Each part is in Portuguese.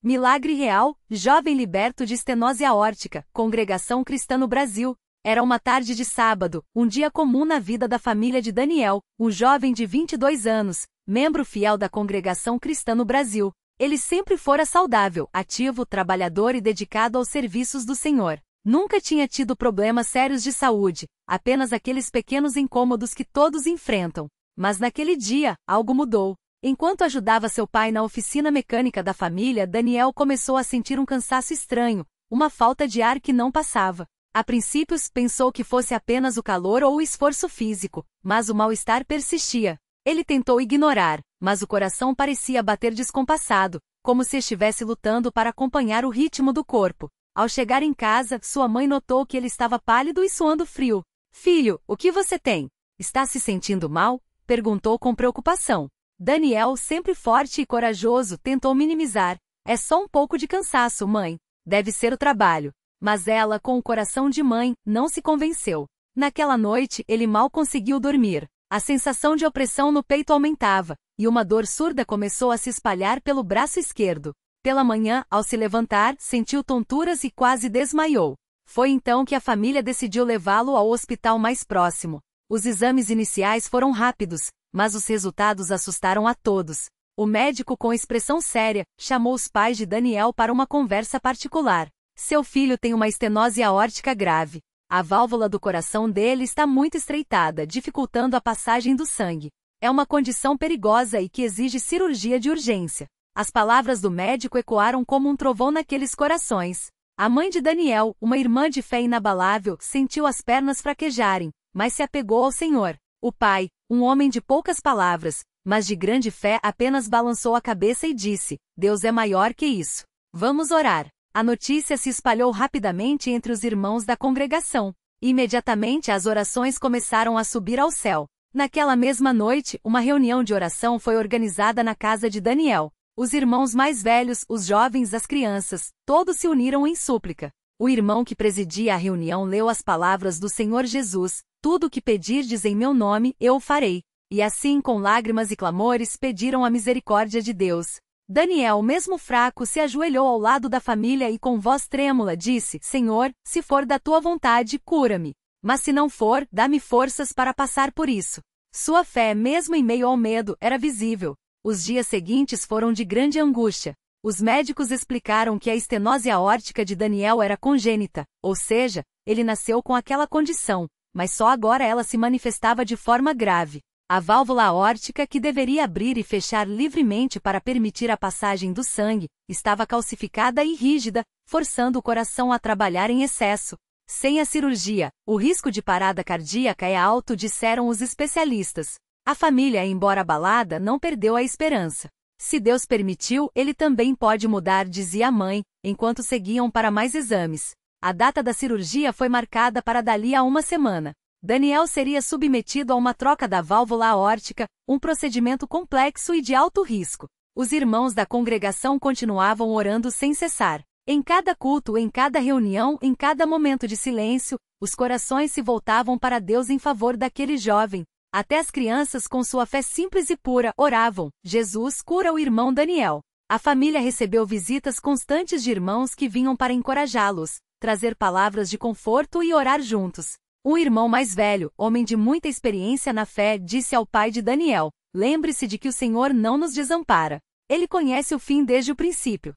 Milagre real, jovem liberto de estenose aórtica, Congregação Cristã no Brasil. Era uma tarde de sábado, um dia comum na vida da família de Daniel, um jovem de 22 anos, membro fiel da Congregação Cristã no Brasil. Ele sempre fora saudável, ativo, trabalhador e dedicado aos serviços do Senhor. Nunca tinha tido problemas sérios de saúde, apenas aqueles pequenos incômodos que todos enfrentam. Mas naquele dia, algo mudou. Enquanto ajudava seu pai na oficina mecânica da família, Daniel começou a sentir um cansaço estranho, uma falta de ar que não passava. A princípio, pensou que fosse apenas o calor ou o esforço físico, mas o mal-estar persistia. Ele tentou ignorar, mas o coração parecia bater descompassado, como se estivesse lutando para acompanhar o ritmo do corpo. Ao chegar em casa, sua mãe notou que ele estava pálido e suando frio. "Filho, o que você tem? Está se sentindo mal?" perguntou com preocupação. Daniel, sempre forte e corajoso, tentou minimizar. "É só um pouco de cansaço, mãe. Deve ser o trabalho." Mas ela, com o coração de mãe, não se convenceu. Naquela noite, ele mal conseguiu dormir. A sensação de opressão no peito aumentava, e uma dor surda começou a se espalhar pelo braço esquerdo. Pela manhã, ao se levantar, sentiu tonturas e quase desmaiou. Foi então que a família decidiu levá-lo ao hospital mais próximo. Os exames iniciais foram rápidos, mas os resultados assustaram a todos. O médico, com expressão séria, chamou os pais de Daniel para uma conversa particular. "Seu filho tem uma estenose aórtica grave. A válvula do coração dele está muito estreitada, dificultando a passagem do sangue. É uma condição perigosa e que exige cirurgia de urgência." As palavras do médico ecoaram como um trovão naqueles corações. A mãe de Daniel, uma irmã de fé inabalável, sentiu as pernas fraquejarem, mas se apegou ao Senhor. O pai, um homem de poucas palavras, mas de grande fé, apenas balançou a cabeça e disse: "Deus é maior que isso. Vamos orar." A notícia se espalhou rapidamente entre os irmãos da congregação. Imediatamente as orações começaram a subir ao céu. Naquela mesma noite, uma reunião de oração foi organizada na casa de Daniel. Os irmãos mais velhos, os jovens, as crianças, todos se uniram em súplica. O irmão que presidia a reunião leu as palavras do Senhor Jesus: "Tudo o que pedirdes em meu nome, eu o farei." E assim, com lágrimas e clamores, pediram a misericórdia de Deus. Daniel, mesmo fraco, se ajoelhou ao lado da família e com voz trêmula disse: "Senhor, se for da tua vontade, cura-me. Mas se não for, dá-me forças para passar por isso." Sua fé, mesmo em meio ao medo, era visível. Os dias seguintes foram de grande angústia. Os médicos explicaram que a estenose aórtica de Daniel era congênita, ou seja, ele nasceu com aquela condição, mas só agora ela se manifestava de forma grave. A válvula aórtica, que deveria abrir e fechar livremente para permitir a passagem do sangue, estava calcificada e rígida, forçando o coração a trabalhar em excesso. Sem a cirurgia, o risco de parada cardíaca é alto, disseram os especialistas. A família, embora abalada, não perdeu a esperança. "Se Deus permitiu, ele também pode mudar", dizia a mãe, enquanto seguiam para mais exames. A data da cirurgia foi marcada para dali a uma semana. Daniel seria submetido a uma troca da válvula aórtica, um procedimento complexo e de alto risco. Os irmãos da congregação continuavam orando sem cessar. Em cada culto, em cada reunião, em cada momento de silêncio, os corações se voltavam para Deus em favor daquele jovem. Até as crianças, com sua fé simples e pura, oravam: "Jesus, cura o irmão Daniel." A família recebeu visitas constantes de irmãos que vinham para encorajá-los, trazer palavras de conforto e orar juntos. Um irmão mais velho, homem de muita experiência na fé, disse ao pai de Daniel: "Lembre-se de que o Senhor não nos desampara. Ele conhece o fim desde o princípio."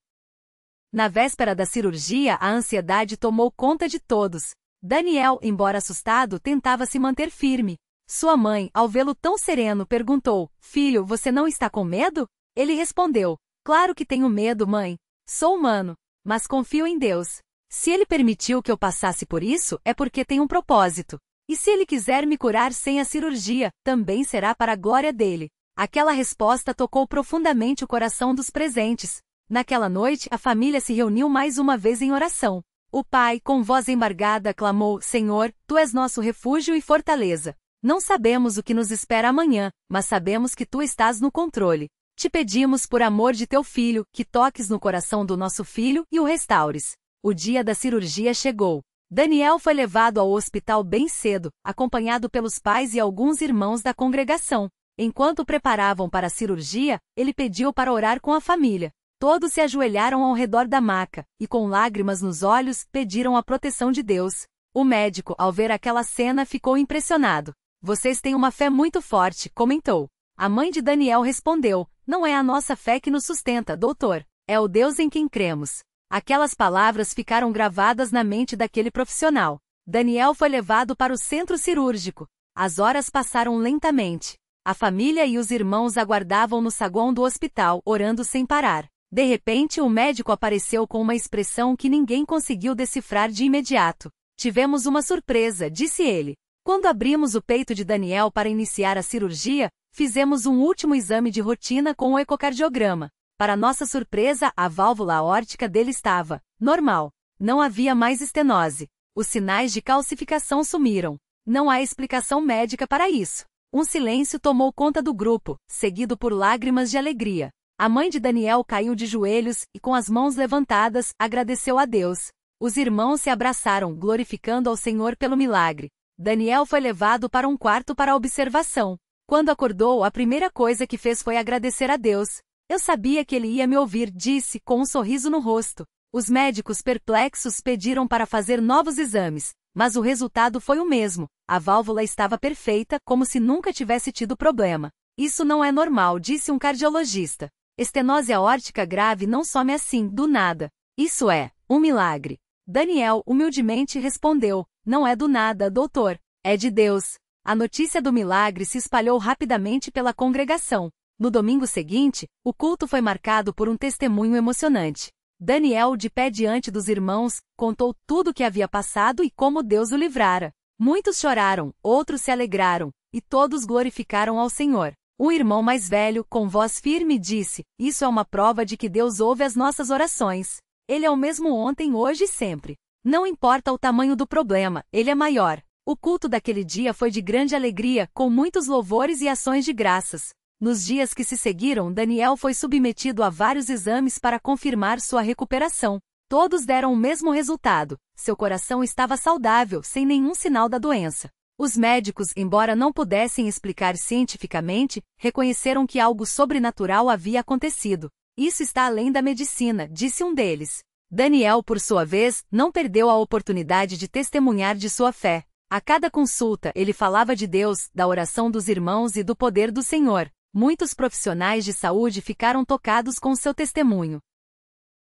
Na véspera da cirurgia, a ansiedade tomou conta de todos. Daniel, embora assustado, tentava se manter firme. Sua mãe, ao vê-lo tão sereno, perguntou: "Filho, você não está com medo?" Ele respondeu: "Claro que tenho medo, mãe. Sou humano, mas confio em Deus. Se Ele permitiu que eu passasse por isso, é porque tem um propósito. E se Ele quiser me curar sem a cirurgia, também será para a glória dele." Aquela resposta tocou profundamente o coração dos presentes. Naquela noite, a família se reuniu mais uma vez em oração. O pai, com voz embargada, clamou: "Senhor, Tu és nosso refúgio e fortaleza. Não sabemos o que nos espera amanhã, mas sabemos que Tu estás no controle. Te pedimos, por amor de Teu Filho, que toques no coração do nosso filho e o restaures." O dia da cirurgia chegou. Daniel foi levado ao hospital bem cedo, acompanhado pelos pais e alguns irmãos da congregação. Enquanto preparavam para a cirurgia, ele pediu para orar com a família. Todos se ajoelharam ao redor da maca, e com lágrimas nos olhos, pediram a proteção de Deus. O médico, ao ver aquela cena, ficou impressionado. Vocês têm uma fé muito forte, comentou. A mãe de Daniel respondeu, não é a nossa fé que nos sustenta, doutor. É o Deus em quem cremos. Aquelas palavras ficaram gravadas na mente daquele profissional. Daniel foi levado para o centro cirúrgico. As horas passaram lentamente. A família e os irmãos aguardavam no saguão do hospital, orando sem parar. De repente, o médico apareceu com uma expressão que ninguém conseguiu decifrar de imediato. Tivemos uma surpresa, disse ele. Quando abrimos o peito de Daniel para iniciar a cirurgia, fizemos um último exame de rotina com o ecocardiograma. Para nossa surpresa, a válvula aórtica dele estava normal. Não havia mais estenose. Os sinais de calcificação sumiram. Não há explicação médica para isso. Um silêncio tomou conta do grupo, seguido por lágrimas de alegria. A mãe de Daniel caiu de joelhos e, com as mãos levantadas, agradeceu a Deus. Os irmãos se abraçaram, glorificando ao Senhor pelo milagre. Daniel foi levado para um quarto para observação. Quando acordou, a primeira coisa que fez foi agradecer a Deus. Eu sabia que ele ia me ouvir, disse, com um sorriso no rosto. Os médicos perplexos pediram para fazer novos exames, mas o resultado foi o mesmo. A válvula estava perfeita, como se nunca tivesse tido problema. Isso não é normal, disse um cardiologista. Estenose aórtica grave não some assim, do nada. Isso é um milagre. Daniel humildemente respondeu, não é do nada, doutor, é de Deus. A notícia do milagre se espalhou rapidamente pela congregação. No domingo seguinte, o culto foi marcado por um testemunho emocionante. Daniel, de pé diante dos irmãos, contou tudo o que havia passado e como Deus o livrara. Muitos choraram, outros se alegraram, e todos glorificaram ao Senhor. Um irmão mais velho, com voz firme, disse, isso é uma prova de que Deus ouve as nossas orações. Ele é o mesmo ontem, hoje e sempre. Não importa o tamanho do problema, ele é maior. O culto daquele dia foi de grande alegria, com muitos louvores e ações de graças. Nos dias que se seguiram, Daniel foi submetido a vários exames para confirmar sua recuperação. Todos deram o mesmo resultado. Seu coração estava saudável, sem nenhum sinal da doença. Os médicos, embora não pudessem explicar cientificamente, reconheceram que algo sobrenatural havia acontecido. Isso está além da medicina, disse um deles. Daniel, por sua vez, não perdeu a oportunidade de testemunhar de sua fé. A cada consulta, ele falava de Deus, da oração dos irmãos e do poder do Senhor. Muitos profissionais de saúde ficaram tocados com seu testemunho.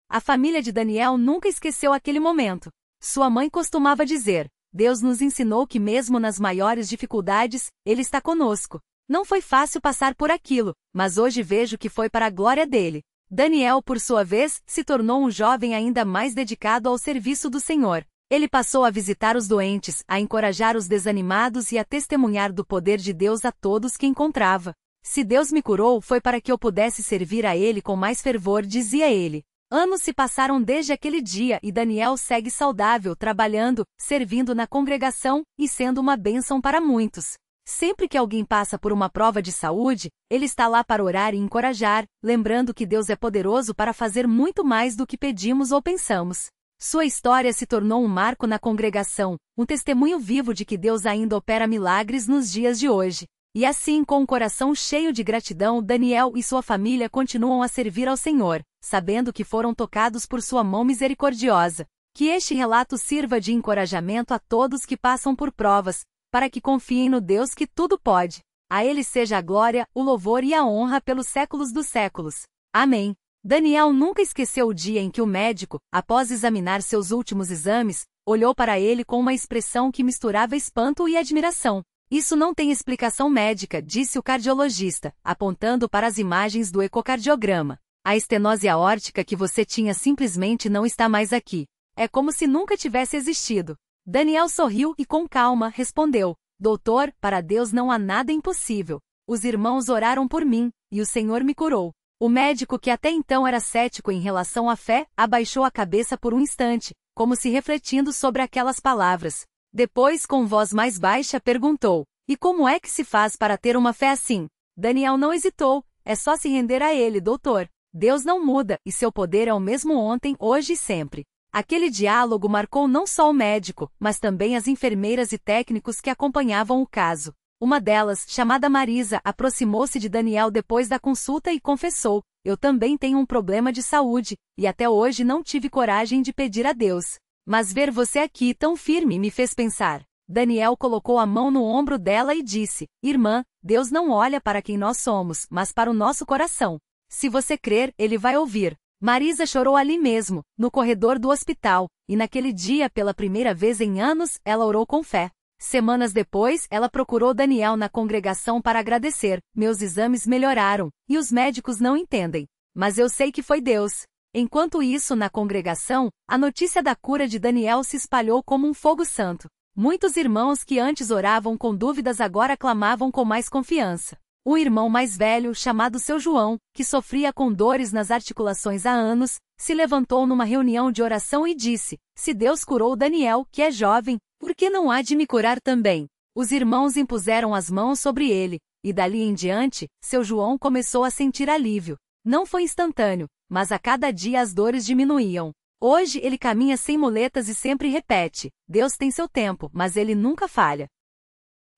A família de Daniel nunca esqueceu aquele momento. Sua mãe costumava dizer, Deus nos ensinou que mesmo nas maiores dificuldades, Ele está conosco. Não foi fácil passar por aquilo, mas hoje vejo que foi para a glória dele. Daniel, por sua vez, se tornou um jovem ainda mais dedicado ao serviço do Senhor. Ele passou a visitar os doentes, a encorajar os desanimados e a testemunhar do poder de Deus a todos que encontrava. Se Deus me curou, foi para que eu pudesse servir a Ele com mais fervor, dizia ele. Anos se passaram desde aquele dia e Daniel segue saudável, trabalhando, servindo na congregação e sendo uma bênção para muitos. Sempre que alguém passa por uma prova de saúde, ele está lá para orar e encorajar, lembrando que Deus é poderoso para fazer muito mais do que pedimos ou pensamos. Sua história se tornou um marco na congregação, um testemunho vivo de que Deus ainda opera milagres nos dias de hoje. E assim, com um coração cheio de gratidão, Daniel e sua família continuam a servir ao Senhor, sabendo que foram tocados por sua mão misericordiosa. Que este relato sirva de encorajamento a todos que passam por provas, para que confiem no Deus que tudo pode. A Ele seja a glória, o louvor e a honra pelos séculos dos séculos. Amém. Daniel nunca esqueceu o dia em que o médico, após examinar seus últimos exames, olhou para ele com uma expressão que misturava espanto e admiração. Isso não tem explicação médica, disse o cardiologista, apontando para as imagens do ecocardiograma. A estenose aórtica que você tinha simplesmente não está mais aqui. É como se nunca tivesse existido. Daniel sorriu e com calma respondeu, doutor, para Deus não há nada impossível. Os irmãos oraram por mim, e o Senhor me curou. O médico, que até então era cético em relação à fé, abaixou a cabeça por um instante, como se refletindo sobre aquelas palavras. Depois, com voz mais baixa, perguntou, e como é que se faz para ter uma fé assim? Daniel não hesitou, é só se render a ele, doutor. Deus não muda, e seu poder é o mesmo ontem, hoje e sempre. Aquele diálogo marcou não só o médico, mas também as enfermeiras e técnicos que acompanhavam o caso. Uma delas, chamada Marisa, aproximou-se de Daniel depois da consulta e confessou: eu também tenho um problema de saúde, e até hoje não tive coragem de pedir a Deus. Mas ver você aqui tão firme me fez pensar. Daniel colocou a mão no ombro dela e disse: irmã, Deus não olha para quem nós somos, mas para o nosso coração. Se você crer, Ele vai ouvir. Marisa chorou ali mesmo, no corredor do hospital, e naquele dia, pela primeira vez em anos, ela orou com fé. Semanas depois, ela procurou Daniel na congregação para agradecer: meus exames melhoraram, e os médicos não entendem. Mas eu sei que foi Deus. Enquanto isso, na congregação, a notícia da cura de Daniel se espalhou como um fogo santo. Muitos irmãos que antes oravam com dúvidas agora clamavam com mais confiança. O irmão mais velho, chamado seu João, que sofria com dores nas articulações há anos, se levantou numa reunião de oração e disse: se Deus curou Daniel, que é jovem, por que não há de me curar também? Os irmãos impuseram as mãos sobre ele, e dali em diante, seu João começou a sentir alívio. Não foi instantâneo, mas a cada dia as dores diminuíam. Hoje ele caminha sem muletas e sempre repete: Deus tem seu tempo, mas ele nunca falha.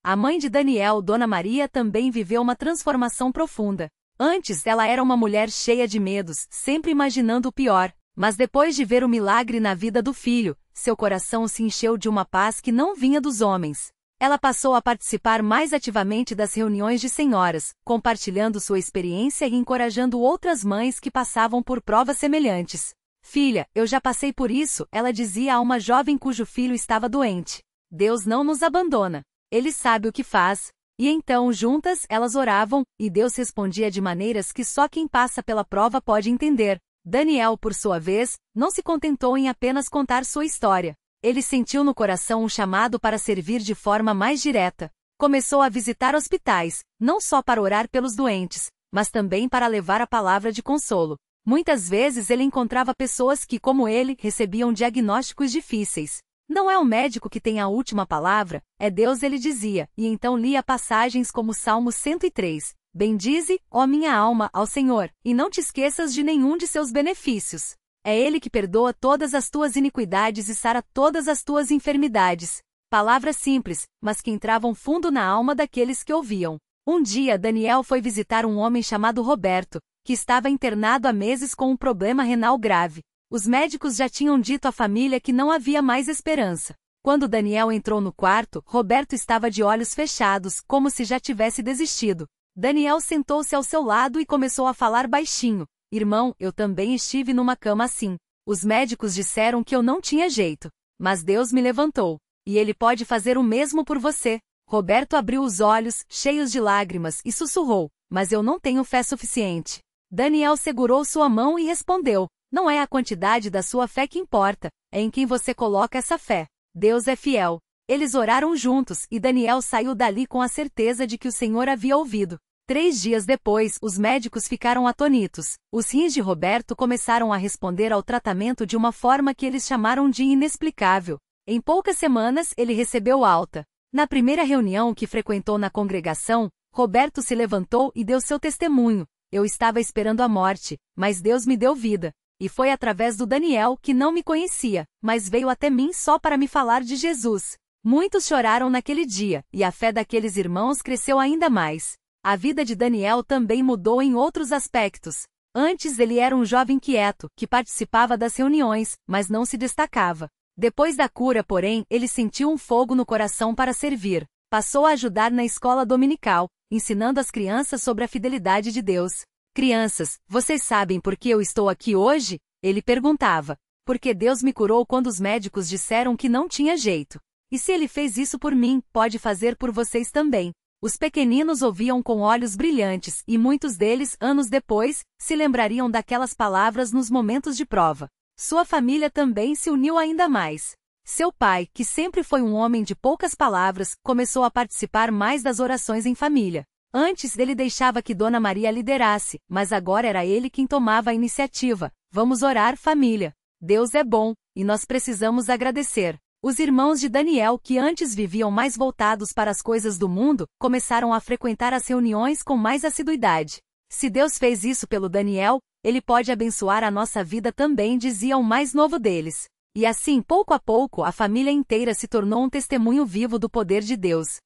A mãe de Daniel, Dona Maria, também viveu uma transformação profunda. Antes ela era uma mulher cheia de medos, sempre imaginando o pior, mas depois de ver o milagre na vida do filho, seu coração se encheu de uma paz que não vinha dos homens. Ela passou a participar mais ativamente das reuniões de senhoras, compartilhando sua experiência e encorajando outras mães que passavam por provas semelhantes. Filha, eu já passei por isso, ela dizia a uma jovem cujo filho estava doente. Deus não nos abandona. Ele sabe o que faz. E então, juntas, elas oravam, e Deus respondia de maneiras que só quem passa pela prova pode entender. Daniel, por sua vez, não se contentou em apenas contar sua história. Ele sentiu no coração um chamado para servir de forma mais direta. Começou a visitar hospitais, não só para orar pelos doentes, mas também para levar a palavra de consolo. Muitas vezes ele encontrava pessoas que, como ele, recebiam diagnósticos difíceis. Não é o médico que tem a última palavra, é Deus, ele dizia, e então lia passagens como Salmo 103. Bendize, ó minha alma, ao Senhor, e não te esqueças de nenhum de seus benefícios. É Ele que perdoa todas as tuas iniquidades e sara todas as tuas enfermidades. Palavras simples, mas que entravam fundo na alma daqueles que ouviam. Um dia Daniel foi visitar um homem chamado Roberto, que estava internado há meses com um problema renal grave. Os médicos já tinham dito à família que não havia mais esperança. Quando Daniel entrou no quarto, Roberto estava de olhos fechados, como se já tivesse desistido. Daniel sentou-se ao seu lado e começou a falar baixinho. Irmão, eu também estive numa cama assim. Os médicos disseram que eu não tinha jeito. Mas Deus me levantou. E Ele pode fazer o mesmo por você. Roberto abriu os olhos, cheios de lágrimas, e sussurrou: mas eu não tenho fé suficiente. Daniel segurou sua mão e respondeu: não é a quantidade da sua fé que importa, é em quem você coloca essa fé. Deus é fiel. Eles oraram juntos e Daniel saiu dali com a certeza de que o Senhor havia ouvido. 3 dias depois, os médicos ficaram atônitos. Os rins de Roberto começaram a responder ao tratamento de uma forma que eles chamaram de inexplicável. Em poucas semanas, ele recebeu alta. Na primeira reunião que frequentou na congregação, Roberto se levantou e deu seu testemunho. Eu estava esperando a morte, mas Deus me deu vida. E foi através do Daniel, que não me conhecia, mas veio até mim só para me falar de Jesus. Muitos choraram naquele dia, e a fé daqueles irmãos cresceu ainda mais. A vida de Daniel também mudou em outros aspectos. Antes ele era um jovem quieto, que participava das reuniões, mas não se destacava. Depois da cura, porém, ele sentiu um fogo no coração para servir. Passou a ajudar na escola dominical, ensinando as crianças sobre a fidelidade de Deus. Crianças, vocês sabem por que eu estou aqui hoje? Ele perguntava. Porque Deus me curou quando os médicos disseram que não tinha jeito. E se Ele fez isso por mim, pode fazer por vocês também. Os pequeninos ouviam com olhos brilhantes, e muitos deles, anos depois, se lembrariam daquelas palavras nos momentos de prova. Sua família também se uniu ainda mais. Seu pai, que sempre foi um homem de poucas palavras, começou a participar mais das orações em família. Antes ele deixava que Dona Maria liderasse, mas agora era ele quem tomava a iniciativa. Vamos orar, família. Deus é bom, e nós precisamos agradecer. Os irmãos de Daniel, que antes viviam mais voltados para as coisas do mundo, começaram a frequentar as reuniões com mais assiduidade. Se Deus fez isso pelo Daniel, Ele pode abençoar a nossa vida também, dizia o mais novo deles. E assim, pouco a pouco, a família inteira se tornou um testemunho vivo do poder de Deus.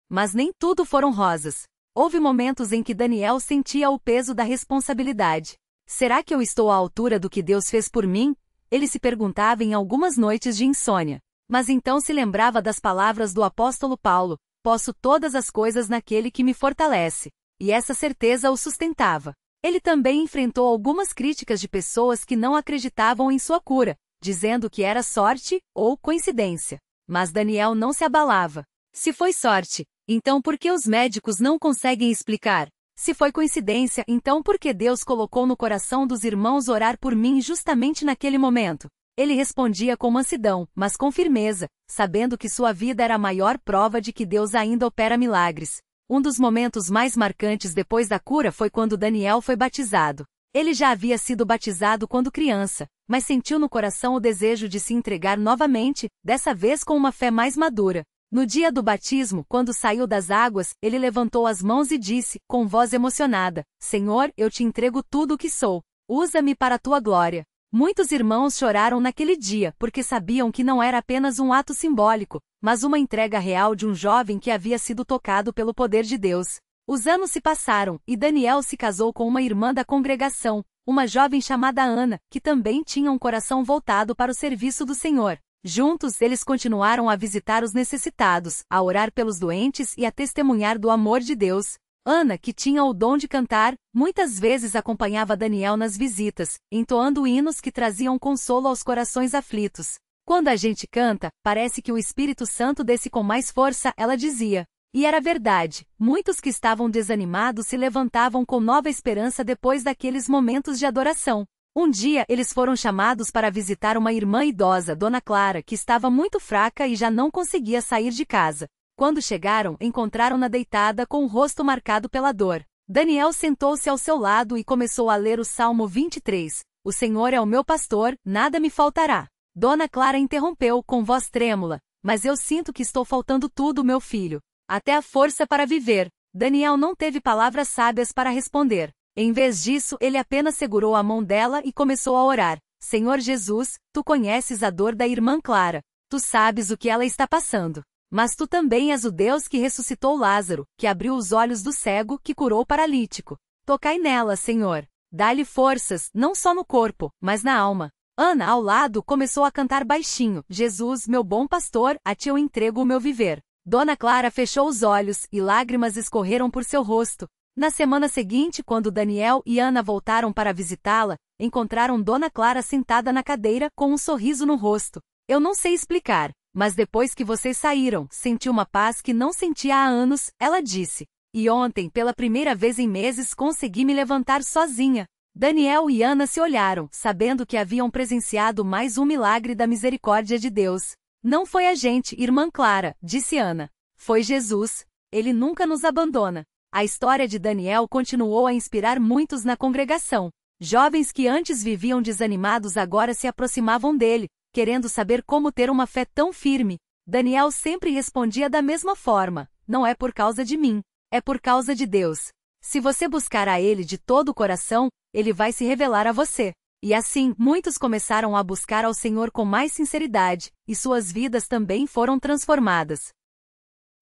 Mas nem tudo foram rosas. Houve momentos em que Daniel sentia o peso da responsabilidade. Será que eu estou à altura do que Deus fez por mim? Ele se perguntava em algumas noites de insônia. Mas então se lembrava das palavras do apóstolo Paulo: posso todas as coisas naquele que me fortalece. E essa certeza o sustentava. Ele também enfrentou algumas críticas de pessoas que não acreditavam em sua cura, dizendo que era sorte ou coincidência. Mas Daniel não se abalava. Se foi sorte, então por que os médicos não conseguem explicar? Se foi coincidência, então por que Deus colocou no coração dos irmãos orar por mim justamente naquele momento? Ele respondia com mansidão, mas com firmeza, sabendo que sua vida era a maior prova de que Deus ainda opera milagres. Um dos momentos mais marcantes depois da cura foi quando Daniel foi batizado. Ele já havia sido batizado quando criança, mas sentiu no coração o desejo de se entregar novamente, dessa vez com uma fé mais madura. No dia do batismo, quando saiu das águas, ele levantou as mãos e disse, com voz emocionada: Senhor, eu te entrego tudo o que sou. Usa-me para a tua glória. Muitos irmãos choraram naquele dia, porque sabiam que não era apenas um ato simbólico, mas uma entrega real de um jovem que havia sido tocado pelo poder de Deus. Os anos se passaram, e Daniel se casou com uma irmã da congregação, uma jovem chamada Ana, que também tinha um coração voltado para o serviço do Senhor. Juntos, eles continuaram a visitar os necessitados, a orar pelos doentes e a testemunhar do amor de Deus. Ana, que tinha o dom de cantar, muitas vezes acompanhava Daniel nas visitas, entoando hinos que traziam consolo aos corações aflitos. Quando a gente canta, parece que o Espírito Santo desce com mais força, ela dizia. E era verdade, muitos que estavam desanimados se levantavam com nova esperança depois daqueles momentos de adoração. Um dia, eles foram chamados para visitar uma irmã idosa, Dona Clara, que estava muito fraca e já não conseguia sair de casa. Quando chegaram, encontraram-na deitada com o rosto marcado pela dor. Daniel sentou-se ao seu lado e começou a ler o Salmo 23. O Senhor é o meu pastor, nada me faltará. Dona Clara interrompeu com voz trêmula. Mas eu sinto que estou faltando tudo, meu filho. Até a força para viver. Daniel não teve palavras sábias para responder. Em vez disso, ele apenas segurou a mão dela e começou a orar. Senhor Jesus, tu conheces a dor da irmã Clara. Tu sabes o que ela está passando. Mas tu também és o Deus que ressuscitou Lázaro, que abriu os olhos do cego, que curou o paralítico. Tocai nela, Senhor. Dá-lhe forças, não só no corpo, mas na alma. Ana, ao lado, começou a cantar baixinho. Jesus, meu bom pastor, a ti eu entrego o meu viver. Dona Clara fechou os olhos, e lágrimas escorreram por seu rosto. Na semana seguinte, quando Daniel e Ana voltaram para visitá-la, encontraram Dona Clara sentada na cadeira com um sorriso no rosto. Eu não sei explicar, mas depois que vocês saíram, senti uma paz que não sentia há anos, ela disse. E ontem, pela primeira vez em meses, consegui me levantar sozinha. Daniel e Ana se olharam, sabendo que haviam presenciado mais um milagre da misericórdia de Deus. Não foi a gente, irmã Clara, disse Ana. Foi Jesus. Ele nunca nos abandona. A história de Daniel continuou a inspirar muitos na congregação. Jovens que antes viviam desanimados agora se aproximavam dele, querendo saber como ter uma fé tão firme. Daniel sempre respondia da mesma forma: não é por causa de mim, é por causa de Deus. Se você buscar a Ele de todo o coração, Ele vai se revelar a você. E assim, muitos começaram a buscar ao Senhor com mais sinceridade, e suas vidas também foram transformadas.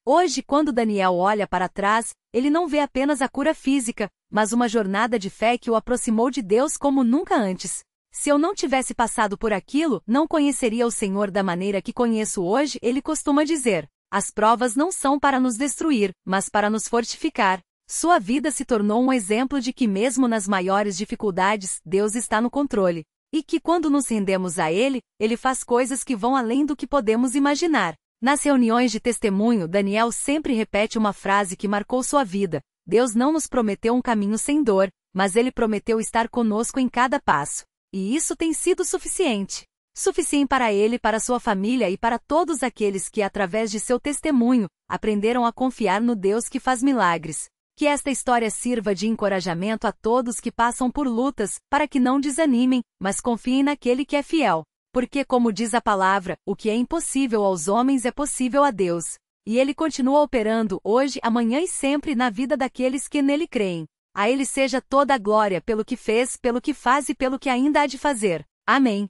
Hoje, quando Daniel olha para trás, ele não vê apenas a cura física, mas uma jornada de fé que o aproximou de Deus como nunca antes. Se eu não tivesse passado por aquilo, não conheceria o Senhor da maneira que conheço hoje, ele costuma dizer. As provas não são para nos destruir, mas para nos fortificar. Sua vida se tornou um exemplo de que mesmo nas maiores dificuldades, Deus está no controle. E que quando nos rendemos a Ele, Ele faz coisas que vão além do que podemos imaginar. Nas reuniões de testemunho, Daniel sempre repete uma frase que marcou sua vida. Deus não nos prometeu um caminho sem dor, mas Ele prometeu estar conosco em cada passo. E isso tem sido suficiente. Suficiente para ele, para sua família e para todos aqueles que, através de seu testemunho, aprenderam a confiar no Deus que faz milagres. Que esta história sirva de encorajamento a todos que passam por lutas, para que não desanimem, mas confiem naquele que é fiel. Porque, como diz a palavra, o que é impossível aos homens é possível a Deus. E Ele continua operando hoje, amanhã e sempre na vida daqueles que nele creem. A Ele seja toda a glória pelo que fez, pelo que faz e pelo que ainda há de fazer. Amém.